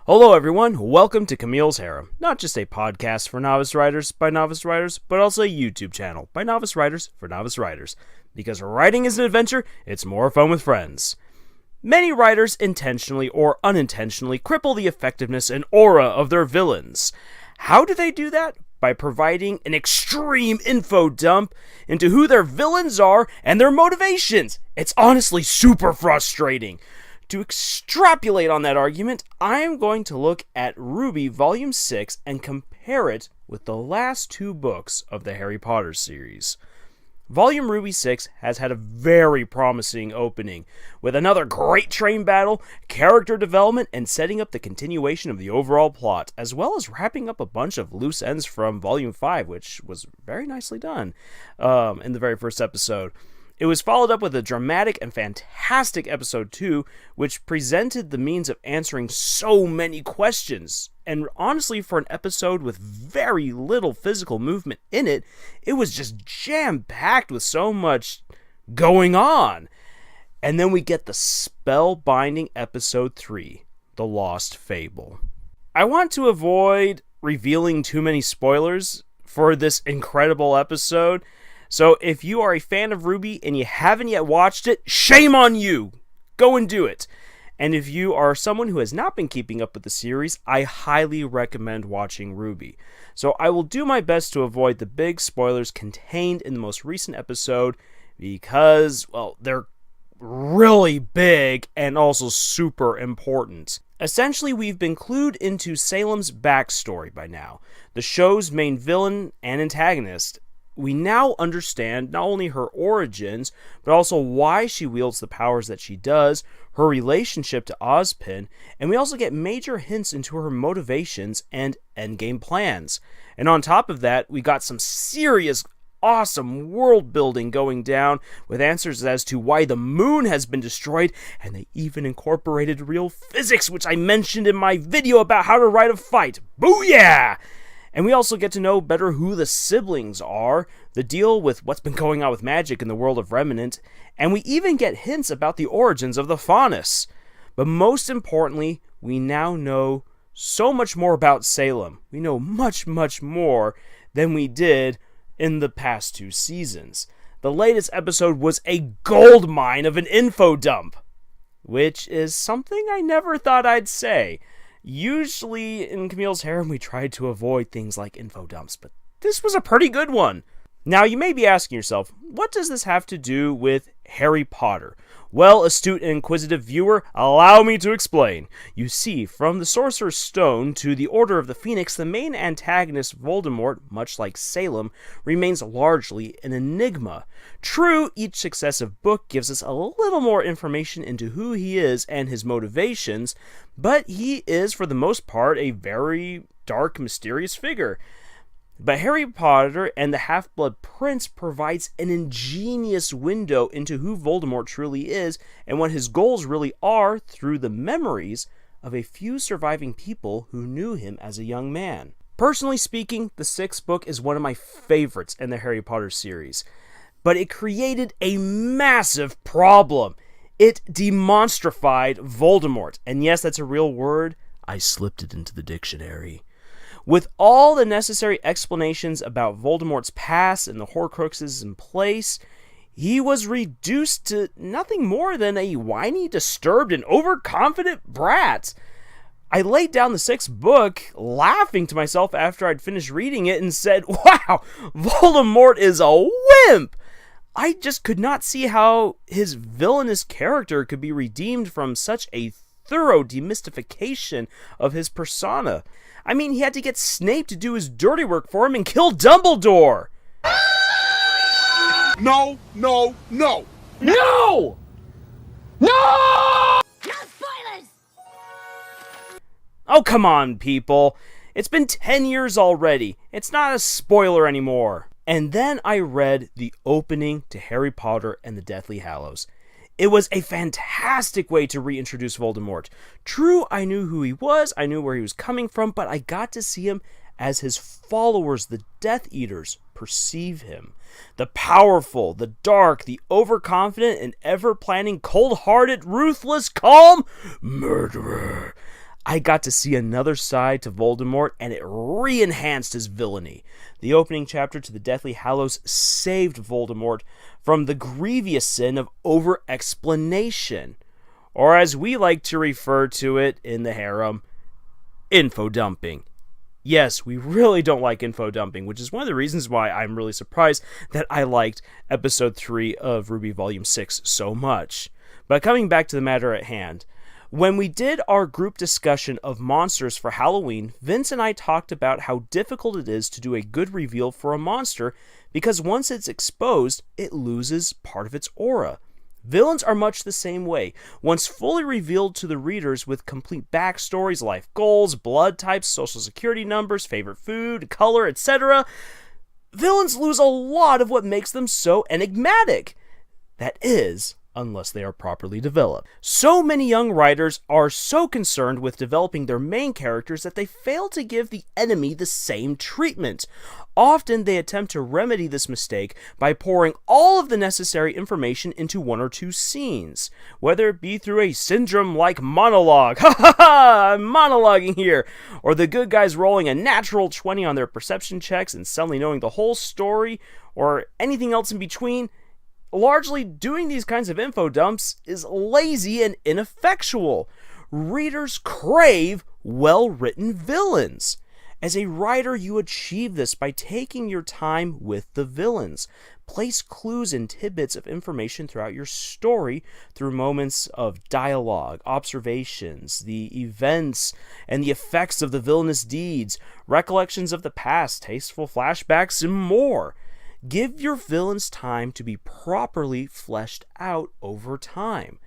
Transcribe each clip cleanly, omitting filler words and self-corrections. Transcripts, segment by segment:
Hello everyone, welcome to Camille's Harem, not just a podcast for novice writers by novice writers, but also a YouTube channel by novice writers for novice writers. Because writing is an adventure, it's more fun with friends. Many writers intentionally or unintentionally cripple the effectiveness and aura of their villains. How do they do that? By providing an extreme info dump into who their villains are and their motivations. It's honestly super frustrating. To extrapolate on that argument, I am going to look at RWBY Volume 6 and compare it with the last two books of the Harry Potter series. Volume RWBY 6 has had a very promising opening, with another great train battle, character development, and setting up the continuation of the overall plot, as well as wrapping up a bunch of loose ends from Volume 5, which was very nicely done in the very first episode. It was followed up with a dramatic and fantastic episode 2, which presented the means of answering so many questions. And honestly, for an episode with very little physical movement in it, it was just jam-packed with so much going on. And then we get the spellbinding episode 3, The Lost Fable. I want to avoid revealing too many spoilers for this incredible episode. So if you are a fan of RWBY and you haven't yet watched it, shame on you! Go and do it! And if you are someone who has not been keeping up with the series, I highly recommend watching RWBY. So I will do my best to avoid the big spoilers contained in the most recent episode because, well, they're really big and also super important. Essentially, we've been clued into Salem's backstory by now, the show's main villain and antagonist. We now understand not only her origins, but also why she wields the powers that she does, her relationship to Ozpin, and we also get major hints into her motivations and endgame plans. And on top of that, we got some serious, awesome world building going down, with answers as to why the moon has been destroyed, and they even incorporated real physics, which I mentioned in my video about how to write a fight. Booyah! And we also get to know better who the siblings are, the deal with what's been going on with magic in the world of Remnant, and we even get hints about the origins of the Faunus. But most importantly, we now know so much more about Salem. We know much, much more than we did in the past 2 seasons. The latest episode was a goldmine of an info dump, which is something I never thought I'd say. Usually in Camille's Harem we tried to avoid things like info dumps, but this was a pretty good one. Now you may be asking yourself, what does this have to do with Harry Potter? Well, astute and inquisitive viewer, allow me to explain. You see, from the Sorcerer's Stone to the Order of the Phoenix, the main antagonist, Voldemort, much like Salem, remains largely an enigma. True, each successive book gives us a little more information into who he is and his motivations, but he is, for the most part, a very dark, mysterious figure. But Harry Potter and the Half-Blood Prince provides an ingenious window into who Voldemort truly is and what his goals really are through the memories of a few surviving people who knew him as a young man. Personally speaking, the 6th book is one of my favorites in the Harry Potter series, but it created a massive problem. It demonstrified Voldemort, and yes, that's a real word. I slipped it into the dictionary. With all the necessary explanations about Voldemort's past and the Horcruxes in place, he was reduced to nothing more than a whiny, disturbed, and overconfident brat. I laid down the 6th book, laughing to myself after I'd finished reading it, and said, wow, Voldemort is a wimp! I just could not see how his villainous character could be redeemed from such a thorough demystification of his persona. I mean, he had to get Snape to do his dirty work for him and kill Dumbledore! No! No! No! No! No! No spoilers! Oh, come on, people. It's been 10 years already. It's not a spoiler anymore. And then I read the opening to Harry Potter and the Deathly Hallows. It was a fantastic way to reintroduce Voldemort. True, I knew who he was, I knew where he was coming from, but I got to see him as his followers, the Death Eaters, perceive him. The powerful, the dark, the overconfident, and ever-planning, cold-hearted, ruthless, calm murderer. I got to see another side to Voldemort, and it re-enhanced his villainy. The opening chapter to the Deathly Hallows saved Voldemort from the grievous sin of over-explanation, or as we like to refer to it in the Harem, info dumping. Yes, we really don't like info dumping, which is one of the reasons why I'm really surprised that I liked Episode 3 of RWBY Volume 6 so much. But coming back to the matter at hand, when we did our group discussion of monsters for Halloween, Vince and I talked about how difficult it is to do a good reveal for a monster because once it's exposed, it loses part of its aura. Villains are much the same way. Once fully revealed to the readers with complete backstories, life goals, blood types, social security numbers, favorite food, color, etc., villains lose a lot of what makes them so enigmatic. That is, unless they are properly developed. So many young writers are so concerned with developing their main characters that they fail to give the enemy the same treatment. Often they attempt to remedy this mistake by pouring all of the necessary information into one or two scenes, whether it be through a syndrome-like monologue, ha ha ha, I'm monologuing here, or the good guys rolling a natural 20 on their perception checks and suddenly knowing the whole story, or anything else in between. Largely, doing these kinds of info dumps is lazy and ineffectual. Readers crave well-written villains. As a writer, you achieve this by taking your time with the villains. Place clues and tidbits of information throughout your story through moments of dialogue, observations, the events and the effects of the villainous deeds, recollections of the past, tasteful flashbacks, and more. Give your villains time to be properly fleshed out over time.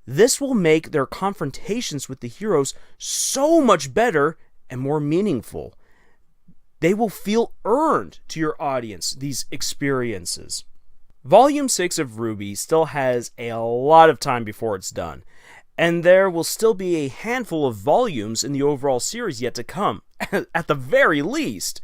This will make their confrontations with the heroes so much better and more meaningful. They will feel earned to your audience, these experiences. Volume 6 of RWBY still has a lot of time before it's done, and there will still be a handful of volumes in the overall series yet to come, at the very least.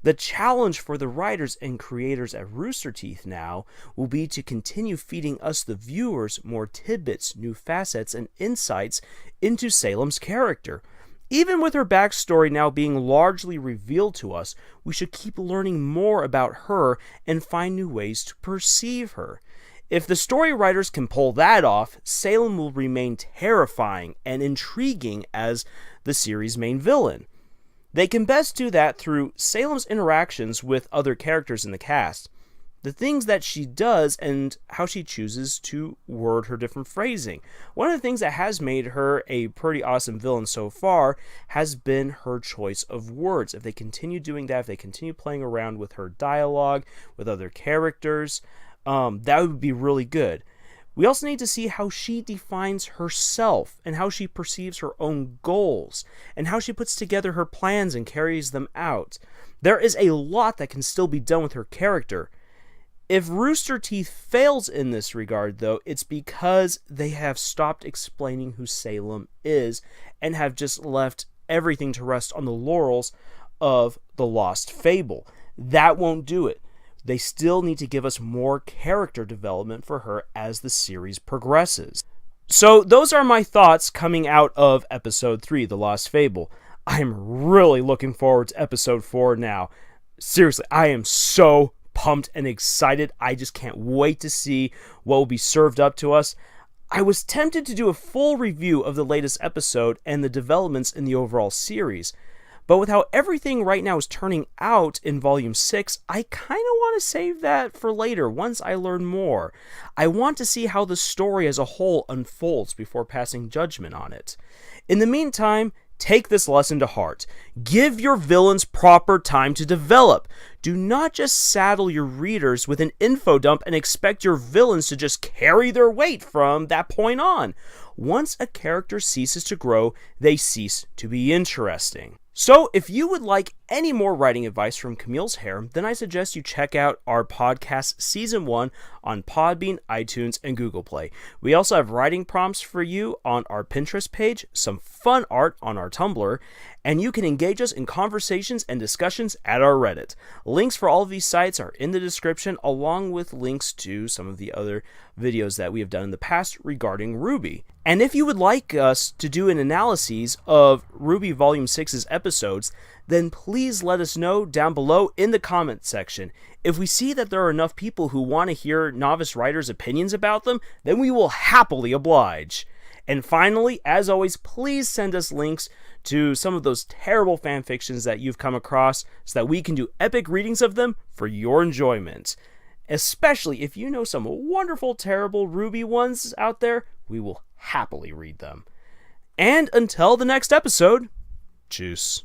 The challenge for the writers and creators at Rooster Teeth now will be to continue feeding us, the viewers, more tidbits, new facets, and insights into Salem's character. Even with her backstory now being largely revealed to us, we should keep learning more about her and find new ways to perceive her. If the story writers can pull that off, Salem will remain terrifying and intriguing as the series' main villain. They can best do that through Salem's interactions with other characters in the cast, the things that she does, and how she chooses to word her different phrasing. One of the things that has made her a pretty awesome villain so far has been her choice of words. If they continue doing that, if they continue playing around with her dialogue, with other characters, that would be really good. We also need to see how she defines herself and how she perceives her own goals and how she puts together her plans and carries them out. There is a lot that can still be done with her character. If Rooster Teeth fails in this regard, though, it's because they have stopped explaining who Salem is and have just left everything to rest on the laurels of the Lost Fable. That won't do it. They still need to give us more character development for her as the series progresses. So those are my thoughts coming out of Episode 3, The Lost Fable. I'm really looking forward to Episode 4 now. Seriously, I am so pumped and excited. I just can't wait to see what will be served up to us. I was tempted to do a full review of the latest episode and the developments in the overall series. But with how everything right now is turning out in Volume 6, I kind of want to save that for later, once I learn more. I want to see how the story as a whole unfolds before passing judgment on it. In the meantime, take this lesson to heart. Give your villains proper time to develop. Do not just saddle your readers with an info dump and expect your villains to just carry their weight from that point on. Once a character ceases to grow, they cease to be interesting. So, if you would like any more writing advice from Camille's Harem, then I suggest you check out our podcast Season 1 on Podbean, iTunes, and Google Play. We also have writing prompts for you on our Pinterest page, some fun art on our Tumblr, and you can engage us in conversations and discussions at our Reddit. Links for all of these sites are in the description, along with links to some of the other videos that we have done in the past regarding RWBY. And if you would like us to do an analysis of RWBY Volume 6's episodes, then please let us know down below in the comment section. If we see that there are enough people who want to hear novice writers' opinions about them, then we will happily oblige. And finally, as always, please send us links to some of those terrible fan fictions that you've come across so that we can do epic readings of them for your enjoyment. Especially if you know some wonderful, terrible RWBY ones out there, we will happily read them. And until the next episode, tschüss.